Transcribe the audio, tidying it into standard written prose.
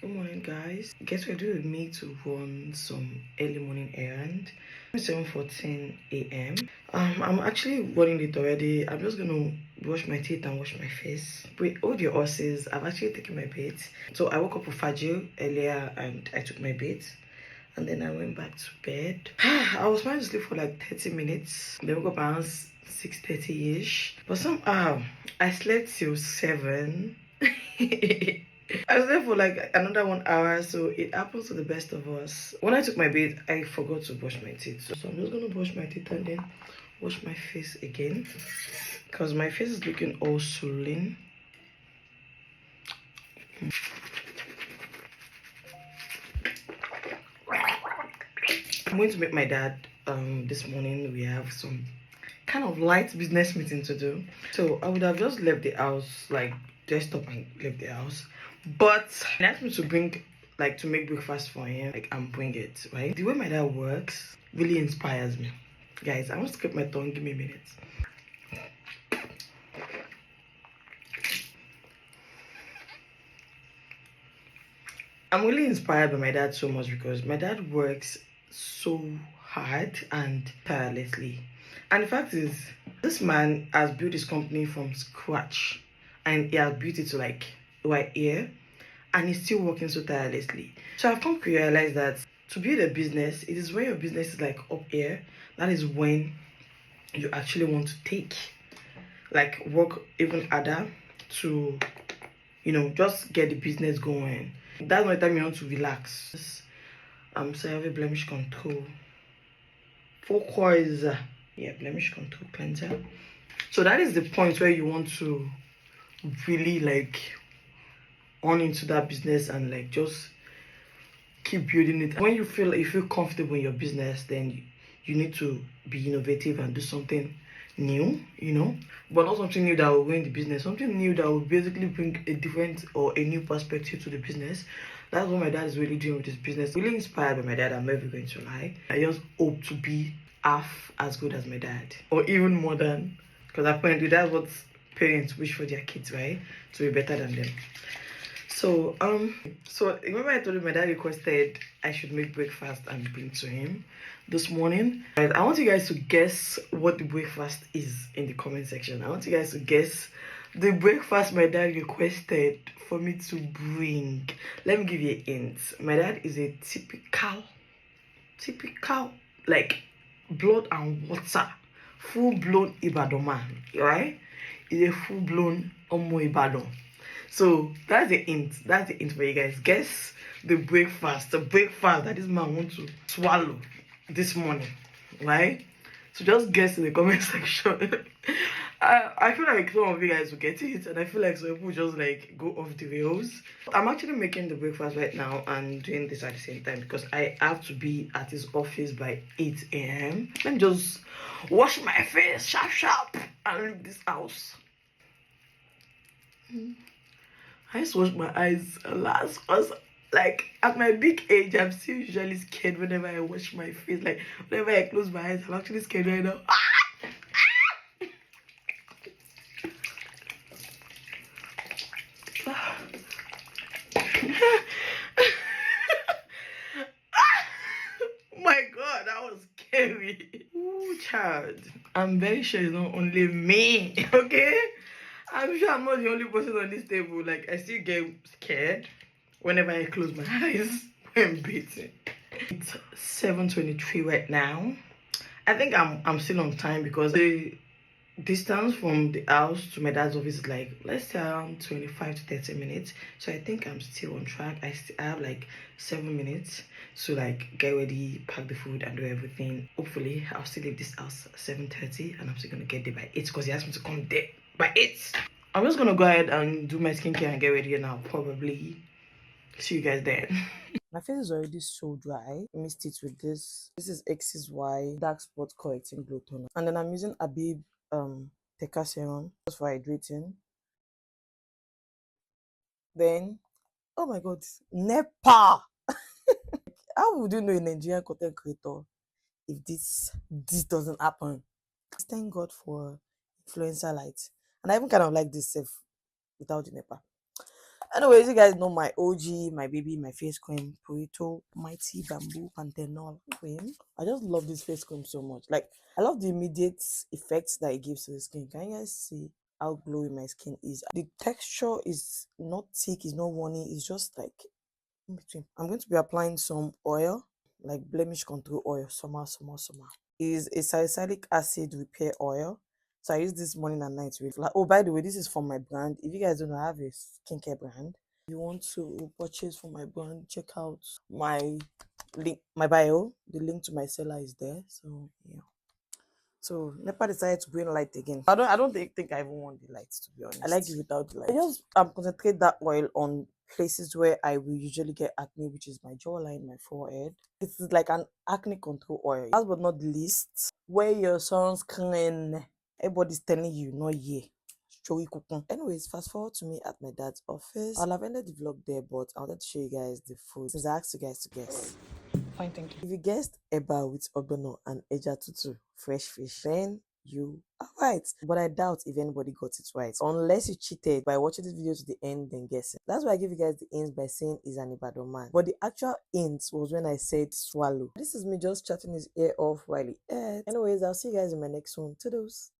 Good morning, guys. Guess what do with me to run some early morning errand. It's 7:14 a.m. I'm actually running it already. I'm just gonna brush my teeth and wash my face. Wait, hold your horses. I've actually taken my bath. So I woke up with Fajil earlier and I took my bath. And then I went back to bed. I was trying to sleep for like 30 minutes. Then woke up around 6:30-ish. But somehow I slept till 7. I was there for like another 1 hour, so it happens to the best of us. When I took my bath, I forgot to brush my teeth. So I'm just gonna brush my teeth and then wash my face again. Because my face is looking all swollen. I'm going to meet my dad this morning. We have some kind of light business meeting to do. So I would have just left the house, like dressed up and left the house. But he asked me to bring, like, to make breakfast for him, like, and bring it, right? The way my dad works really inspires me. Guys, I want to skip my tongue. Give me a minute. I'm really inspired by my dad so much because my dad works so hard and tirelessly. And the fact is, this man has built his company from scratch and he has built it to like right here, and he's still working so tirelessly. So I've come to realize that to build a business, it is when your business is like up here, that is when you actually want to take, like, work even harder to, just get the business going. That's my time you want to relax. So I have a blemish control. Focus. Yeah, blemish control cleanser. So that is the point where you want to really like on into that business and like just keep building it. When you feel comfortable in your business, then you need to be innovative and do something new, but not something new that will win the business, something new that will basically bring a different or a new perspective to the business. That's what my dad is really doing with his business. Really inspired by my dad, I'm never going to lie. I just hope to be half as good as my dad, or even more than, because apparently that's what parents wish for their kids, right? To be better than them. So remember I told you my dad requested I should make breakfast and bring to him this morning. Right, I want you guys to guess what the breakfast is in the comment section. I want you guys to guess the breakfast my dad requested for me to bring. Let me give you a hint. My dad is a typical, like, blood and water, full-blown Ibadan man, right? He's a full-blown Omo Ibadan. So that's the hint. That's the hint for you guys. Guess the breakfast that this man wants to swallow this morning, right? So just guess in the comment section. I feel like some of you guys will get it, and I feel like some people just like go off the rails. I'm actually making the breakfast right now and doing this at the same time because I have to be at his office by 8 a.m. Let me just wash my face sharp and leave this house. I just wash my eyes last because, like, at my big age, I'm still usually scared whenever I wash my face. Like, whenever I close my eyes, I'm actually scared right now. My God, that was scary. Ooh, child. I'm very sure it's not only me, okay? I'm sure I'm not the only person on this table. Like, I still get scared whenever I close my eyes when bathing. It's 7:23 right now. I think I'm still on time because the distance from the house to my dad's office is like, let's say, around 25 to 30 minutes. So I think I'm still on track. I have like 7 minutes to like get ready, pack the food and do everything. Hopefully I'll still leave this house at 7:30 and I'm still gonna get there by 8 because he asked me to come there by 8. I'm just gonna go ahead and do my skincare and get ready, and I'll probably see you guys then. My face is already so dry. I mixed it with this. This is XY dark spot correcting glow toner, and then I'm using Abib Teka serum just for hydrating. Then, oh my God, Nepa. How would you know a Nigerian content creator if this doesn't happen? Thank God for influencer light, and I even kind of like this self without the Nepa. Anyways, you guys know my OG, my baby, my face cream, Purito, Mighty Bamboo, Panthenol cream. I just love this face cream so much. Like, I love the immediate effects that it gives to the skin. Can you guys see how glowy my skin is? The texture is not thick, it's not runny, it's just like in between. I'm going to be applying some oil, like blemish control oil, summer. Is a salicylic acid repair oil. So I use this morning and night with. Like, oh, by the way, this is from my brand. If you guys don't know, I have a skincare brand. If you want to purchase from my brand, check out my link, my bio. The link to my seller is there. So yeah. So Nepa decided to bring light again. I don't think I even want the lights, to be honest. I like it without the light. I just concentrate that oil on places where I will usually get acne, which is my jawline, my forehead. It's like an acne control oil. Last but not the least, wear your sunscreen. Everybody's telling you, not yeah. Showy coupon. Anyways, fast forward to me at my dad's office. I'll have ended the vlog there, but I wanted to show you guys the food since I asked you guys to guess. Fine, thank you. If you guessed eba with ogbono and eja tutu, fresh fish, then you are right. But I doubt if anybody got it right. Unless you cheated by watching this video to the end, then guessing. That's why I give you guys the hints by saying he's an Ibadan man. But the actual hint was when I said swallow. This is me just chatting his ear off while he ate. Anyways, I'll see you guys in my next one. Toodles.